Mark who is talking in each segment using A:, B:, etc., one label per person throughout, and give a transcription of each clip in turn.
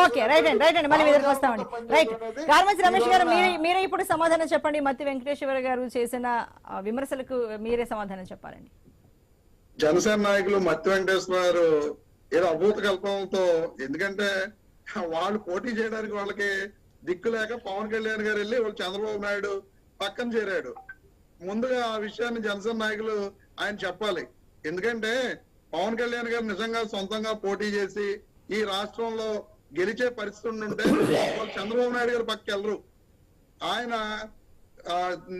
A: Okay right అండి మళ్ళీ మీదకి వస్తామండి. రైట్, గార్మంచి రమేష్ గారు మీరే ఇప్పుడు సమాధానం చెప్పండి. మత్తి వెంకటేశ్వర గారు చేసిన విమర్శలకు మీరే సమాధానం చెప్పాలండి.
B: జనసేన నాయకులు మత్తి వెంకటేశ్వర గారు ఏదో అభూత కల్పనలతో, ఎందుకంటే వాళ్ళు పోటీ చేయడానికి వాళ్ళకి దిక్కు లేక పవన్ కళ్యాణ్ గారు వెళ్ళి వాళ్ళు చంద్రబాబు నాయుడు పక్కన చేరాడు. ముందుగా ఆ విషయాన్ని జనసేన నాయకులు ఆయన చెప్పాలి. ఎందుకంటే పవన్ కళ్యాణ్ గారు నిజంగా సొంతంగా పోటీ చేసి ఈ రాష్ట్రంలో గెలిచే పరిస్థితి ఉంటే వాళ్ళు చంద్రబాబు నాయుడు గారు పక్కకి వెళ్ళరు. ఆయన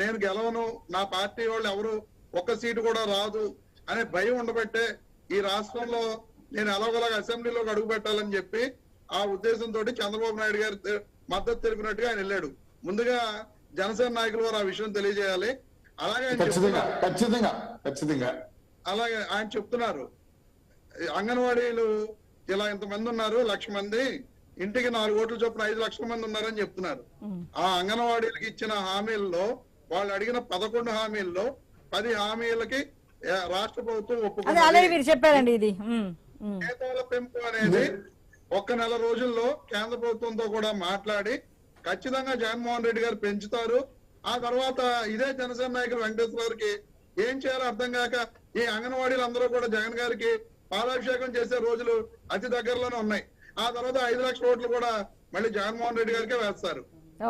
B: నేను గెలవను, నా పార్టీ వాళ్ళు ఎవరు ఒక్క సీటు కూడా రాదు అనే భయం ఉండబట్టే ఈ రాష్ట్రంలో నేను ఎలాగోలాగా అసెంబ్లీలోకి అడుగు పెట్టాలని చెప్పి ఆ ఉద్దేశంతో చంద్రబాబు నాయుడు గారు మద్దతు తెలిపినట్టుగా ఆయన వెళ్ళాడు. ముందుగా జనసేన నాయకులు వారు ఆ విషయం తెలియజేయాలి. అలాగే అలాగే ఆయన చెప్తున్నారు, అంగన్వాడీలు ఇలా ఇంతమంది ఉన్నారు, 1,00,000 మంది, ఇంటికి 4 ఓట్ల చొప్పున 5 లక్షల మంది ఉన్నారని చెప్తున్నారు. ఆ అంగన్వాడీలకు ఇచ్చిన హామీల్లో వాళ్ళు అడిగిన 11 హామీల్లో 10 హామీలకి రాష్ట్ర ప్రభుత్వం ఒప్పుకుంది.
A: చెప్పారండి ఇది
B: జీతాల పెంపు అనేది 1 నెల రోజుల్లో కేంద్ర ప్రభుత్వంతో కూడా మాట్లాడి ఖచ్చితంగా జగన్మోహన్ రెడ్డి గారు పెంచుతారు. ఆ తర్వాత ఇదే జనసేన నాయకులు వెంకటేశ్వర గారికి ఏం చేయాలో అర్థం కాక ఈ అంగన్వాడీలు అందరూ కూడా జగన్ గారికి పాలాభిషేకం చేసే రోజులు అతి దగ్గరలోనే ఉన్నాయి. ఆ తర్వాత 5 లక్షల ఓట్లు కూడా మళ్ళీ జగన్మోహన్ రెడ్డి గారికే వేస్తారు.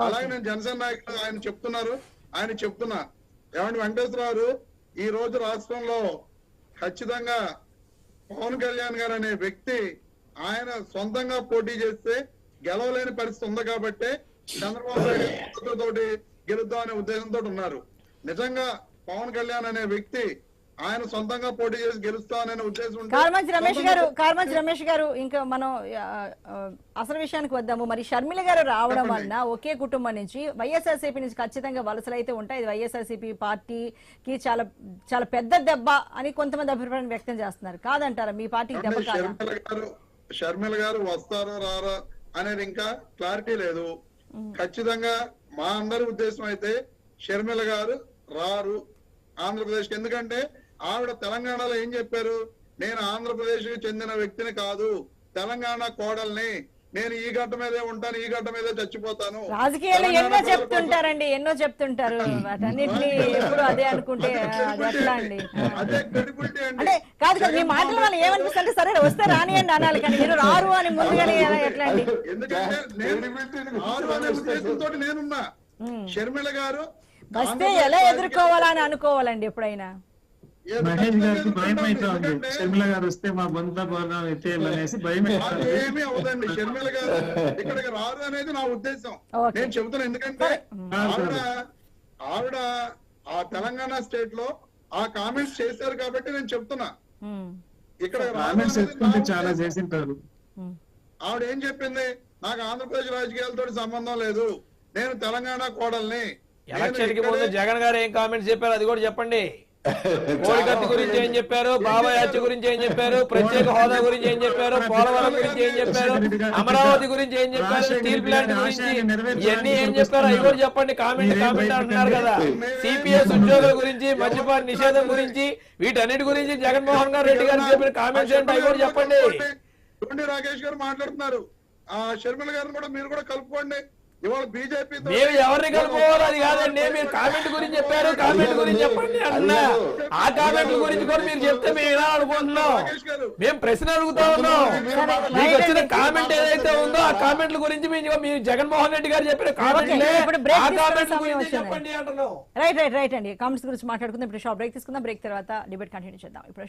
B: అలాగే నేను జనసేన నాయకులు ఆయన చెప్తున్నా ఏమంటే వెంకటేశ్వర గారు ఈ రోజు రాష్ట్రంలో ఖచ్చితంగా పవన్ కళ్యాణ్ గారు అనే వ్యక్తి ఆయన సొంతంగా పోటీ చేస్తే గెలవలేని పరిస్థితి ఉంది కాబట్టి చంద్రబాబు నాయుడు తోటి గెలుద్దాం అనే ఉద్దేశంతో ఉన్నారు. నిజంగా పవన్ కళ్యాణ్ అనే వ్యక్తి ఆయన సొంతంగా పోటీ చేసి గెలుస్తాననే ఉద్దేశం.
A: కార్మంచి రమేష్ గారు ఇంకా మనం అసలు విషయానికి వద్దాము. మరి షర్మిల గారు రావడం వలన ఒకే కుటుంబం నుంచి వైఎస్ఆర్సీపీ నుంచి ఖచ్చితంగా వలసలు అయితే ఉంటాయి. ఇది వైఎస్ఆర్సీపీ పార్టీకి చాలా చాలా పెద్ద దెబ్బ అని కొంతమంది అభిప్రాయం వ్యక్తం చేస్తున్నారు. కాదంటారా మీ పార్టీకి దెబ్బ కాదా?
B: షర్మిల గారు వస్తారో రారో అనేది ఇంకా క్లారిటీ లేదు. ఖచ్చితంగా మా అందరి ఉద్దేశం అయితే షర్మిల గారు రారు ఆంధ్రప్రదేశ్ కి. ఎందుకంటే ఆవిడ తెలంగాణలో ఏం చెప్పారు, నేను ఆంధ్రప్రదేశ్ కి చెందిన వ్యక్తిని కాదు, తెలంగాణ కోడల్ని, నేను ఈ గడ్డ మీదే ఉంటాను, ఈ గడ్డ మీదే చచ్చిపోతాను.
A: రాజకీయాలు ఎన్నో చెప్తుంటారు వాటన్నిటిని ఎప్పుడు అదే అనుకుంటే ఎట్లా అండి?
B: అదే క్రెడిబిలిటీ
A: అంటే కాదు కదా, మీ మాటల వల్ల ఏమనిపిస్తుంది, సరే వస్తే రానియండి అనాలి కానీ మీరు రారు అని ముందుగానే ఎట్లా అండి?
B: ఎందుకంటే రారు అనే ఉద్దేశంతో నేనున్నా. షర్మిల గారు
A: వస్తే ఎలా ఎదుర్కోవాలని అనుకోవాలండి ఎప్పుడైనా?
C: మహేష్ గారికి భయం అయితే ఉంది, షర్మిల గారు వస్తే మా బంధ భవనం ఎత్తేయాలనేసి భయం.
B: ఏమీ అవదండి, షర్మిల గారు ఇక్కడికి రారు అనేది నా ఉద్దేశం. నేను చెబుతున్నా, ఎందుకంటే ఆవిడ ఆ తెలంగాణ స్టేట్ లో ఆ కామెంట్స్ చేశారు కాబట్టి నేను చెప్తున్నా. ఇక్కడ
C: కామెంట్స్ చెప్పుకుంటే చాలా చేసింటారు.
B: ఆవిడ ఏం చెప్పింది, నాకు ఆంధ్రప్రదేశ్ రాజకీయాలతో సంబంధం లేదు, నేను తెలంగాణ కోడల్ని.
D: ఎలక్షన్ కి ముందు జగన్ గారు ఏం కామెంట్స్ చెప్పారు అది కూడా చెప్పండి. కోడికత్తి గురించి ఏం చెప్పారు, బాబాయ్ హత్య గురించి ఏం చెప్పారు, ప్రత్యేక హోదా గురించి ఏం చెప్పారు, పోలవరం గురించి ఏం చెప్పారు, అమరావతి గురించి ఏం చెప్పారు, స్టీల్ ప్లాంట్ గురించి ఇవన్నీ ఏం చెప్పారు అవి కూడా చెప్పండి. కామెంట్ అంటున్నారు కదా, సిపిఎస్ ఉద్యోగుల గురించి, మద్యపాన నిషేధం గురించి, వీటన్నిటి గురించి జగన్మోహన్ రెడ్డి గారు చెప్పిన కామెంట్స్ ఏంటి అవి కూడా చెప్పండి.
B: రాకేష్ గారు మాట్లాడుతున్నారు, ఆ షర్మిల గారిని కూడా మీరు కూడా కలుపుకోండి. ఇవాళ బీజేపీ
D: మేము ఎవరిని కలుపుకోవాలి అది కాదండి, మీరు కామెంట్ గురించి చెప్పారు, కామెంట్ గురించి చెప్పండి అన్నా. ఆ కామెంట్ గురించి కూడా మీరు చెప్తే మేము ఎలా అనుకుంటున్నాం, మేము ప్రశ్న అడుగుతా ఉన్నాం. మీకు వచ్చిన కామెంట్ ఏదైతే ఉందో ఆ కామెంట్ల గురించి మీరు జగన్మోహన్ రెడ్డి గారు చెప్పిన కామెంట్లే ఆ కామెంట్ల గురించి చెప్పండి అంటున్నాం.
A: రైట్ అండి, కామెంట్స్ గురించి మాట్లాడుకుందాం. ఇప్పుడు షాప్ బ్రేక్ తీసుకుందాం. బ్రేక్ తర్వాత డిబేట్ కంటిన్యూ చేద్దాం. ఇప్పుడు